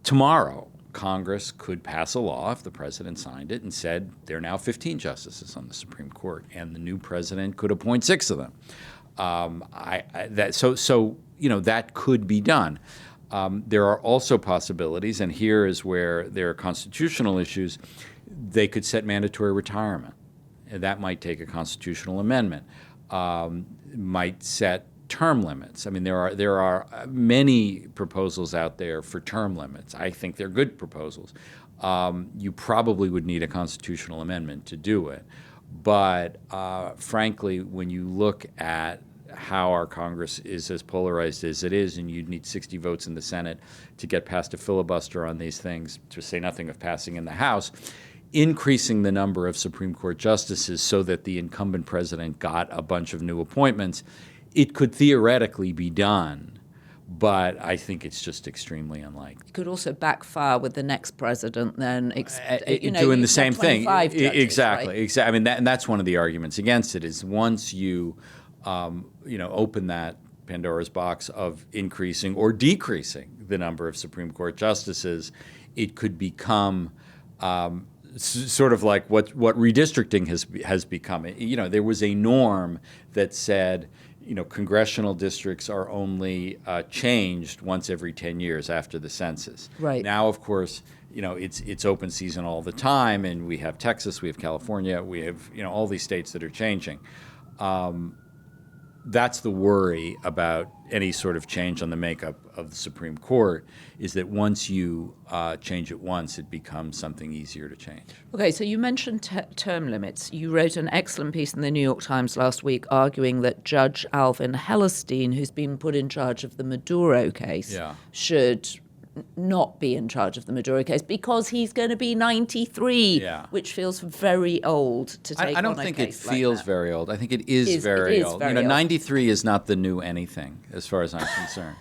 Tomorrow, Congress could pass a law, if the president signed it, and said there are now 15 justices on the Supreme Court, and the new president could appoint 6 of them. That could be done. There are also possibilities, and here is where there are constitutional issues. They could set mandatory retirement. That might take a constitutional amendment. Might set term limits. I mean, there are many proposals out there for term limits. I think they're good proposals. You probably would need a constitutional amendment to do it. But frankly, when you look at how our Congress is as polarized as it is, and you'd need 60 votes in the Senate to get past a filibuster on these things, to say nothing of passing in the House, increasing the number of Supreme Court justices so that the incumbent president got a bunch of new appointments, it could theoretically be done, but I think it's just extremely unlikely. It could also backfire with the next president then, doing the same thing. Judges, exactly. Right? Exactly. I mean, and that's one of the arguments against it, is once you open that Pandora's box of increasing or decreasing the number of Supreme Court justices, it could become sort of like what redistricting has become. There was a norm that said, congressional districts are only changed once every 10 years after the census. Right. Now, of course, it's open season all the time, and we have Texas, we have California, we have all these states that are changing. That's the worry about any sort of change on the makeup of the Supreme Court, is that once you change it once, it becomes something easier to change. Okay, so you mentioned term limits. You wrote an excellent piece in the New York Times last week arguing that Judge Alvin Hellerstein, who's been put in charge of the Maduro case, should not be in charge of the Maduro case because he's going to be 93, which feels very old to take on a case. I don't think it feels like very old. I think it is very old. 93 is not the new anything, as far as I'm concerned.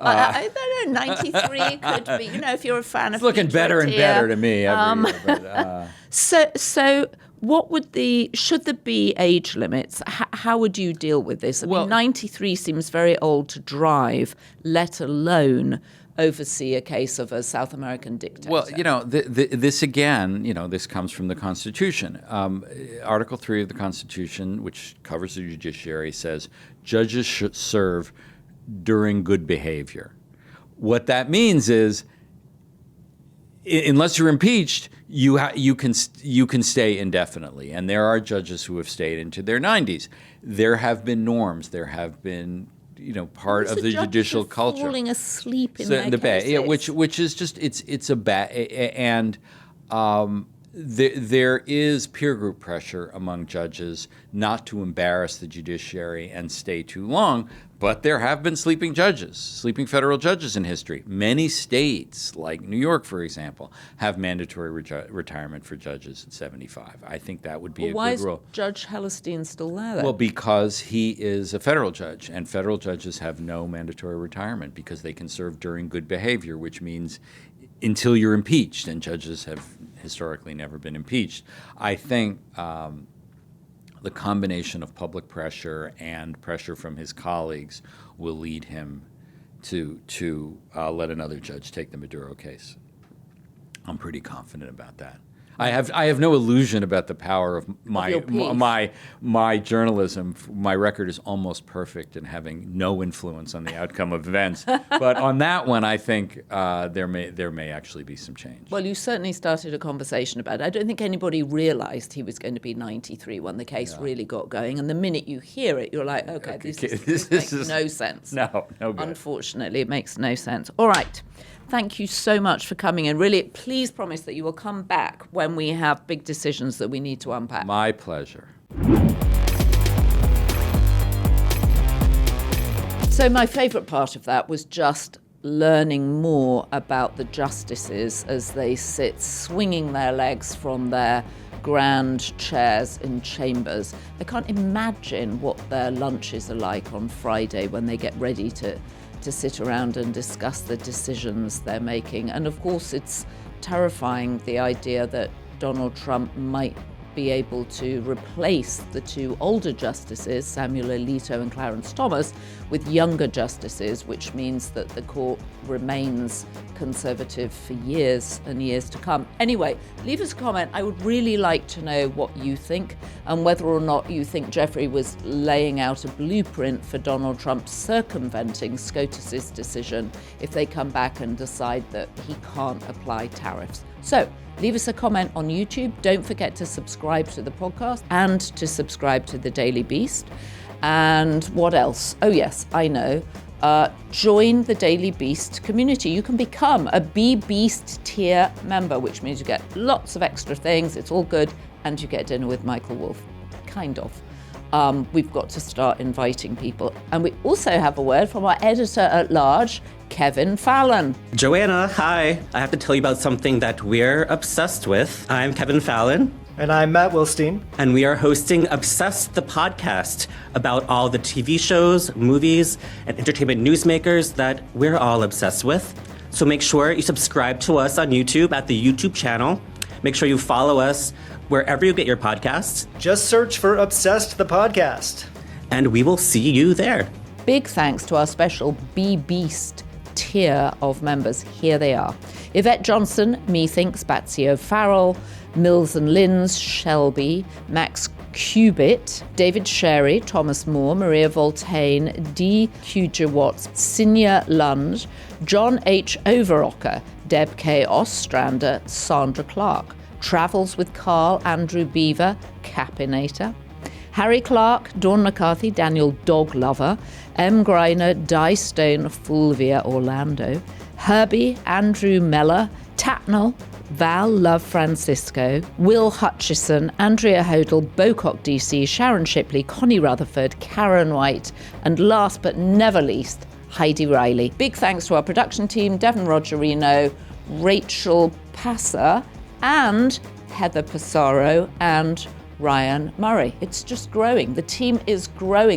I don't know, 93 could be, if you're a fan of it's looking better and better to me every year. But, So what would should there be age limits? How would you deal with this? I mean, 93 seems very old to drive, let alone oversee a case of a South American dictator. Well, this again, this comes from the Constitution. Article 3 of the Constitution, which covers the judiciary, says judges should serve during good behavior. What that means is, unless you're impeached, you can stay indefinitely, and there are judges who have stayed into their 90s. There have been norms. There have been part of the judicial culture. Falling asleep in their cases. Which is just it's a bad, and there is peer group pressure among judges not to embarrass the judiciary and stay too long. But there have been sleeping federal judges in history. Many states, like New York, for example, have mandatory retirement for judges at 75. I think that would be a good rule. Why is Judge Hellerstein still there, then? Well, because he is a federal judge, and federal judges have no mandatory retirement because they can serve during good behavior, which means until you're impeached, and judges have historically never been impeached. I think the combination of public pressure and pressure from his colleagues will lead him to let another judge take the Maduro case. I'm pretty confident about that. I have no illusion about the power of my journalism. My record is almost perfect in having no influence on the outcome of events. But on that one, I think there may actually be some change. Well, you certainly started a conversation about it. I don't think anybody realized he was going to be 93 when the case really got going. And the minute you hear it, you're like, okay, this makes no sense. No good. Unfortunately, it makes no sense. All right. Thank you so much for coming in. Really, please promise that you will come back when we have big decisions that we need to unpack. My pleasure. So my favourite part of that was just learning more about the justices as they sit swinging their legs from their grand chairs in chambers. I can't imagine what their lunches are like on Friday when they get ready to sit around and discuss the decisions they're making. And of course, it's terrifying, the idea that Donald Trump might be able to replace the two older justices, Samuel Alito and Clarence Thomas, with younger justices, which means that the court remains conservative for years and years to come. Anyway, leave us a comment. I would really like to know what you think and whether or not you think Jeffrey was laying out a blueprint for Donald Trump circumventing SCOTUS's decision if they come back and decide that he can't apply tariffs. So, leave us a comment on YouTube. Don't forget to subscribe to the podcast and to subscribe to the Daily Beast. And what else? Oh, yes, I know. Join the Daily Beast community. You can become a B-Beast tier member, which means you get lots of extra things. It's all good. And you get dinner with Michael Wolff. Kind of. We've got to start inviting people. And we also have a word from our editor-at-large, Kevin Fallon. Joanna, hi. I have to tell you about something that we're obsessed with. I'm Kevin Fallon. And I'm Matt Wilstein. And we are hosting Obsessed the Podcast about all the TV shows, movies, and entertainment newsmakers that we're all obsessed with. So make sure you subscribe to us on YouTube at the YouTube channel. Make sure you follow us wherever you get your podcasts. Just search for Obsessed the Podcast. And we will see you there. Big thanks to our special B-Beast tier of members. Here they are. Yvette Johnson, Methinks, Batsy O'Farrell, Mills and Linz, Shelby, Max Cubitt, David Sherry, Thomas Moore, Maria Voltaine, D. Huger Watts, Sinya Lund, John H. Overocker, Deb K. Ostrander, Sandra Clark, Travels with Carl, Andrew Beaver, Capinator, Harry Clark, Dawn McCarthy, Daniel Dog Lover, M. Greiner, Die Stone, Fulvia Orlando, Herbie, Andrew Meller, Tapnell, Val Love Francisco, Will Hutchison, Andrea Hodel, Bocock DC, Sharon Shipley, Connie Rutherford, Karen White, and last but never least, Heidi Riley. Big thanks to our production team, Devon Rogerino, Rachel Passer, and Heather Passaro, and Ryan Murray. It's just growing. The team is growing.